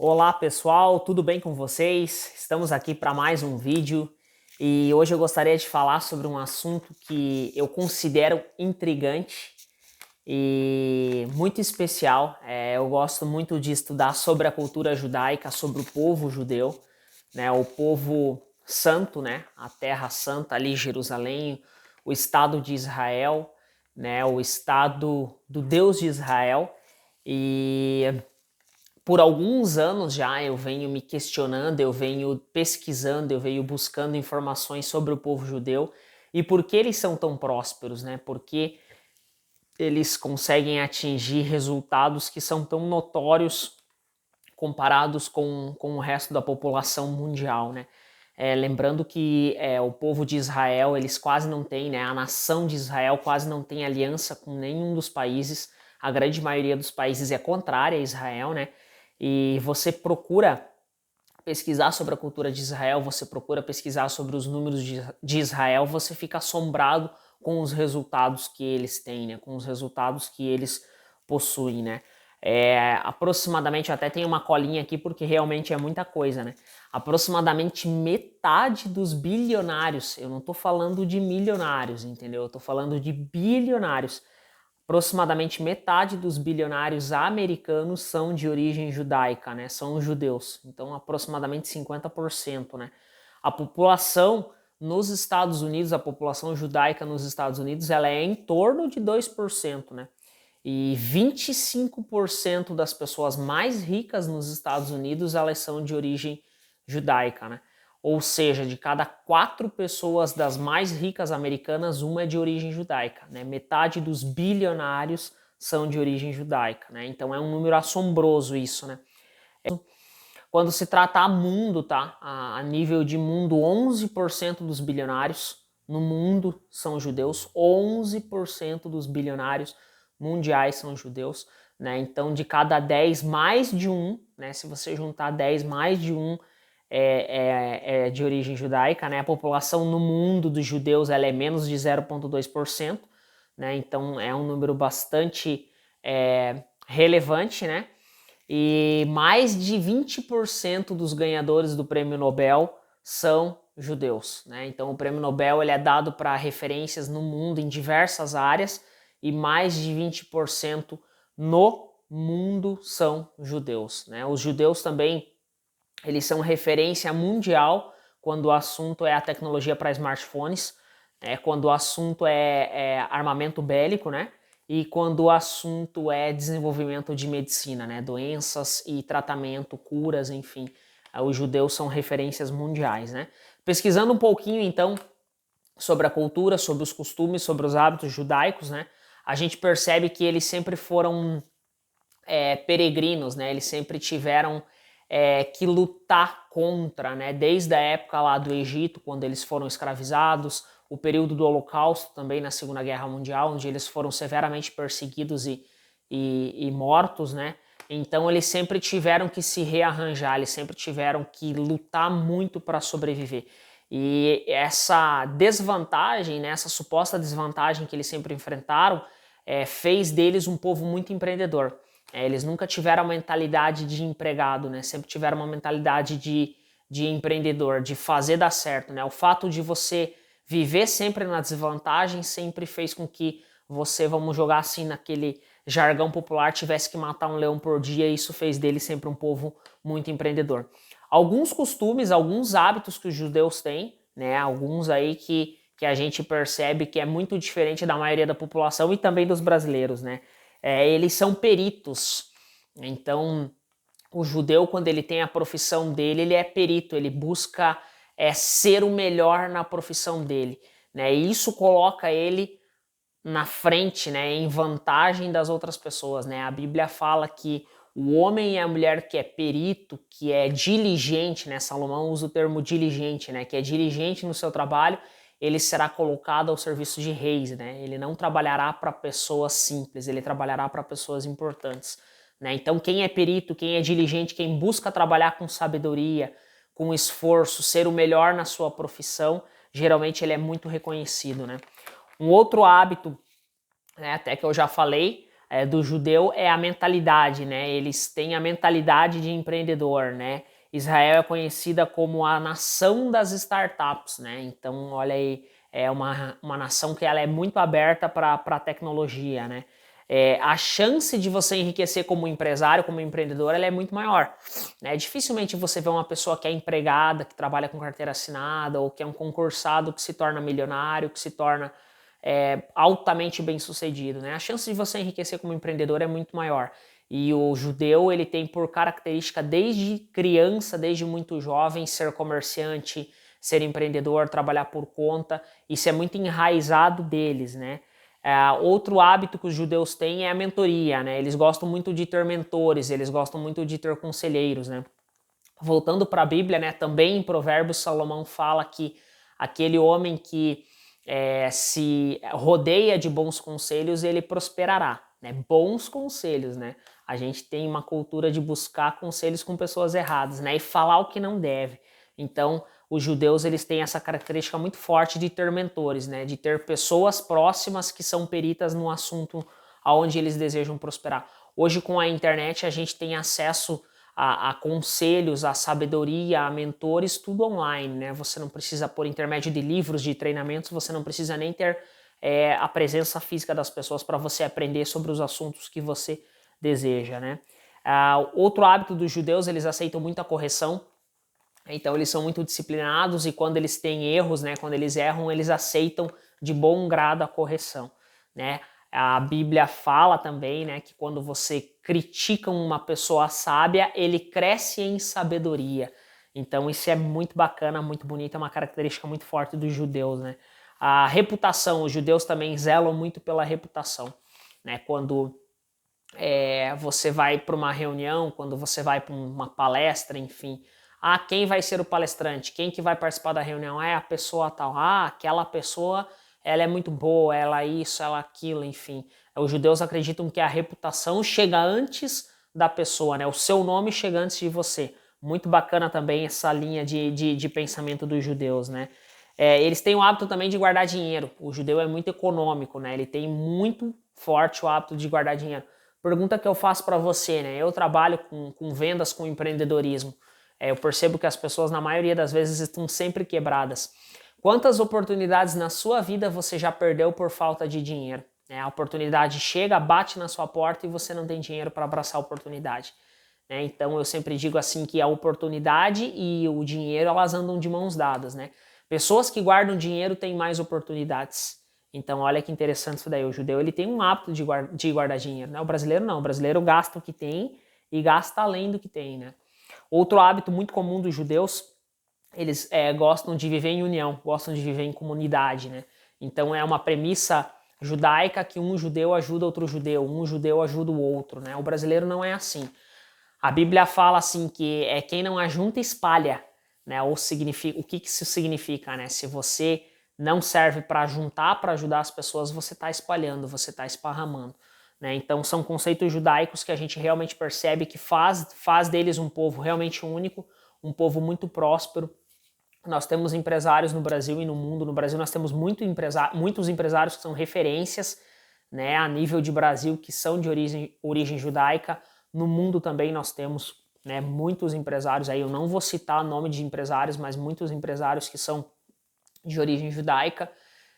Olá pessoal, tudo bem com vocês? Estamos aqui para mais um vídeo e hoje eu gostaria de falar sobre um assunto que eu considero intrigante e muito especial. Eu gosto muito de estudar sobre a cultura judaica, sobre o povo judeu, né? O povo santo, né? A terra santa ali, Jerusalém, o estado de Israel, né? O estado do Deus de Israel. E por alguns anos já eu venho me questionando, eu venho pesquisando, eu venho buscando informações sobre o povo judeu e por que eles são tão prósperos, né? Por que eles conseguem atingir resultados que são tão notórios comparados com o resto da população mundial, né? Lembrando que o povo de Israel, eles quase não têm, né? A nação de Israel quase não tem aliança com nenhum dos países. A grande maioria dos países é contrária a Israel, né? E você procura pesquisar sobre a cultura de Israel, você procura pesquisar sobre os números de Israel, você fica assombrado com os resultados que eles têm, né? Com os resultados que eles possuem, né? Aproximadamente, eu até tenho uma colinha aqui porque realmente é muita coisa, né? Aproximadamente metade dos bilionários, eu não tô falando de milionários, entendeu? Eu tô falando de bilionários. Aproximadamente metade dos bilionários americanos são de origem judaica, né? São judeus. Então, aproximadamente 50%, né? A população nos Estados Unidos, a população judaica nos Estados Unidos, ela é em torno de 2%, né? E 25% das pessoas mais ricas nos Estados Unidos, elas são de origem judaica, né? Ou seja, de cada 4 pessoas das mais ricas americanas, uma é de origem judaica, né? Metade dos bilionários são de origem judaica, né? Então é um número assombroso isso, né? Quando se trata a mundo, tá? A nível de mundo, 11% dos bilionários no mundo são judeus, 11% dos bilionários mundiais são judeus, né? Então de cada 10, mais de um, né? Se você juntar 10, mais de um é de origem judaica, né? A população no mundo dos judeus ela é menos de 0,2%, né? Então é um número bastante relevante, né? E mais de 20% dos ganhadores do Prêmio Nobel são judeus, né? Então o Prêmio Nobel ele é dado para referências no mundo em diversas áreas e mais de 20% no mundo são judeus, né? Os judeus também eles são referência mundial quando o assunto é a tecnologia para smartphones, quando o assunto é armamento bélico, né? E quando o assunto é desenvolvimento de medicina, né? Doenças e tratamento, curas, enfim. Os judeus são referências mundiais, né? Pesquisando um pouquinho, então, sobre a cultura, sobre os costumes, sobre os hábitos judaicos, né? A gente percebe que eles sempre foram peregrinos, né? Eles sempre tiveram que lutar contra, né? Desde a época lá do Egito, quando eles foram escravizados, o período do Holocausto também na Segunda Guerra Mundial, onde eles foram severamente perseguidos e mortos, né? Então eles sempre tiveram que se rearranjar, eles sempre tiveram que lutar muito para sobreviver. E essa desvantagem, né, essa suposta desvantagem que eles sempre enfrentaram, fez deles um povo muito empreendedor. Eles nunca tiveram a mentalidade de empregado, né? Sempre tiveram uma mentalidade de empreendedor, de fazer dar certo, né? O fato de você viver sempre na desvantagem sempre fez com que você, vamos jogar assim naquele jargão popular, tivesse que matar um leão por dia, e isso fez dele sempre um povo muito empreendedor. Alguns costumes, alguns hábitos que os judeus têm, né? Alguns aí que a gente percebe que é muito diferente da maioria da população e também dos brasileiros, né? Eles são peritos. Então, o judeu, quando ele tem a profissão dele, ele é perito, ele busca ser o melhor na profissão dele, né? E isso coloca ele na frente, né, em vantagem das outras pessoas, né? A Bíblia fala que o homem e a mulher que é perito, que é diligente, né? Salomão usa o termo diligente, né? Que é diligente no seu trabalho, ele será colocado ao serviço de reis, né? Ele não trabalhará para pessoas simples, ele trabalhará para pessoas importantes, né? Então quem é perito, quem é diligente, quem busca trabalhar com sabedoria, com esforço, ser o melhor na sua profissão, geralmente ele é muito reconhecido, né? Um outro hábito, né, até que eu já falei, do judeu é a mentalidade, né? Eles têm a mentalidade de empreendedor, né? Israel é conhecida como a nação das startups, né? Então, olha aí, é uma nação que ela é muito aberta para a tecnologia, né? A chance de você enriquecer como empresário, como empreendedor, ela é muito maior, né? Dificilmente você vê uma pessoa que é empregada, que trabalha com carteira assinada, ou que é um concursado que se torna milionário, que se torna altamente bem sucedido, né? A chance de você enriquecer como empreendedor é muito maior. E o judeu, ele tem por característica desde criança, desde muito jovem, ser comerciante, ser empreendedor, trabalhar por conta. Isso é muito enraizado deles, né? Outro hábito que os judeus têm é a mentoria, né? Eles gostam muito de ter mentores, eles gostam muito de ter conselheiros, né? Voltando para a Bíblia, né? Também em Provérbios, Salomão fala que aquele homem que se rodeia de bons conselhos, ele prosperará, né? Bons conselhos, né? A gente tem uma cultura de buscar conselhos com pessoas erradas, né? E falar o que não deve. Então, os judeus, eles têm essa característica muito forte de ter mentores, né? De ter pessoas próximas que são peritas no assunto aonde eles desejam prosperar. Hoje, com a internet, a gente tem acesso a conselhos, a sabedoria, a mentores, tudo online, né? Você não precisa, por intermédio de livros, de treinamentos, você não precisa nem ter a presença física das pessoas para você aprender sobre os assuntos que você deseja, né? Outro hábito dos judeus, eles aceitam muita correção, então eles são muito disciplinados e quando eles têm erros, né, quando eles erram, eles aceitam de bom grado a correção, né? A Bíblia fala também, né, que quando você critica uma pessoa sábia, ele cresce em sabedoria. Então isso é muito bacana, muito bonito, é uma característica muito forte dos judeus, né? A reputação, os judeus também zelam muito pela reputação, né? Quando você vai para uma reunião, quando você vai para uma palestra, enfim. Quem vai ser o palestrante? Quem que vai participar da reunião? É a pessoa tal. Aquela pessoa, ela é muito boa, ela isso, ela aquilo, enfim. Os judeus acreditam que a reputação chega antes da pessoa, né? O seu nome chega antes de você. Muito bacana também essa linha de pensamento dos judeus, né? Eles têm o hábito também de guardar dinheiro. O judeu é muito econômico, né? Ele tem muito forte o hábito de guardar dinheiro. Pergunta que eu faço para você, né? Eu trabalho com vendas, com empreendedorismo. Eu percebo que as pessoas, na maioria das vezes, estão sempre quebradas. Quantas oportunidades na sua vida você já perdeu por falta de dinheiro? A oportunidade chega, bate na sua porta e você não tem dinheiro para abraçar a oportunidade. Então eu sempre digo assim que a oportunidade e o dinheiro, elas andam de mãos dadas, né? Pessoas que guardam dinheiro têm mais oportunidades. Então olha que interessante isso daí. O judeu, ele tem um hábito de guardar dinheiro, né? O brasileiro não. O brasileiro gasta o que tem e gasta além do que tem, né? Outro hábito muito comum dos judeus, eles gostam de viver em união, gostam de viver em comunidade, né? Então é uma premissa judaica que um judeu ajuda outro judeu, um judeu ajuda o outro, né? O brasileiro não é assim. A Bíblia fala assim que quem não ajunta espalha, né? Ou significa, o que isso significa, né? Se você não serve para juntar, para ajudar as pessoas, você está espalhando, você está esparramando, né? Então são conceitos judaicos que a gente realmente percebe que faz deles um povo realmente único, um povo muito próspero. Nós temos empresários no Brasil e no mundo. No Brasil nós temos muitos empresários que são referências, né, a nível de Brasil, que são de origem judaica. No mundo também nós temos, né, muitos empresários aí. Eu não vou citar o nome de empresários, mas muitos empresários que são de origem judaica.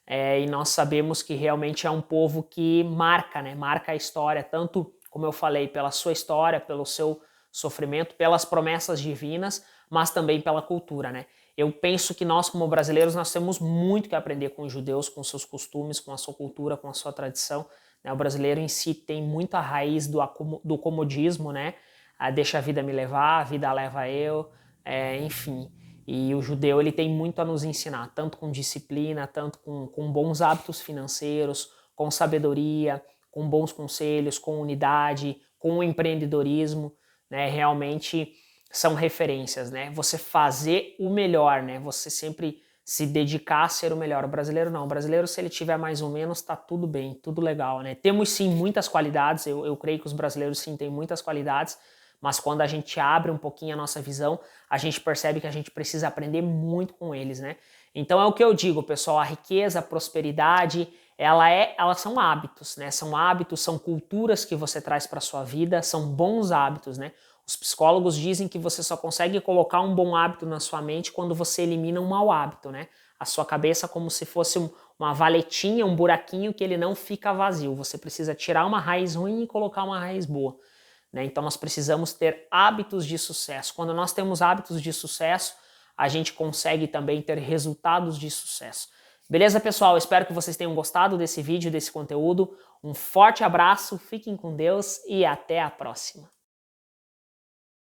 E nós sabemos que realmente é um povo que marca, né, marca a história, tanto, como eu falei, pela sua história, pelo seu sofrimento, pelas promessas divinas, mas também pela cultura, né? Eu penso que nós, como brasileiros, nós temos muito que aprender com os judeus, com seus costumes, com a sua cultura, com a sua tradição, né? O brasileiro em si tem muita raiz do comodismo, né? Deixa a vida me levar, a vida leva eu, enfim. E o judeu, ele tem muito a nos ensinar, tanto com disciplina, tanto com bons hábitos financeiros, com sabedoria, com bons conselhos, com unidade, com empreendedorismo, né? Realmente são referências, né? Você fazer o melhor, né? Você sempre se dedicar a ser o melhor. O brasileiro não. O brasileiro, se ele tiver mais ou menos, tá tudo bem, tudo legal, né? Temos sim muitas qualidades, eu creio que os brasileiros sim têm muitas qualidades, mas quando a gente abre um pouquinho a nossa visão, a gente percebe que a gente precisa aprender muito com eles, né? Então é o que eu digo, pessoal, a riqueza, a prosperidade, elas são hábitos, né? São hábitos, são culturas que você traz para sua vida, são bons hábitos, né? Os psicólogos dizem que você só consegue colocar um bom hábito na sua mente quando você elimina um mau hábito, né? A sua cabeça como se fosse uma valetinha, um buraquinho que ele não fica vazio. Você precisa tirar uma raiz ruim e colocar uma raiz boa, né? Então nós precisamos ter hábitos de sucesso. Quando nós temos hábitos de sucesso, a gente consegue também ter resultados de sucesso. Beleza, pessoal? Espero que vocês tenham gostado desse vídeo, desse conteúdo. Um forte abraço, fiquem com Deus e até a próxima.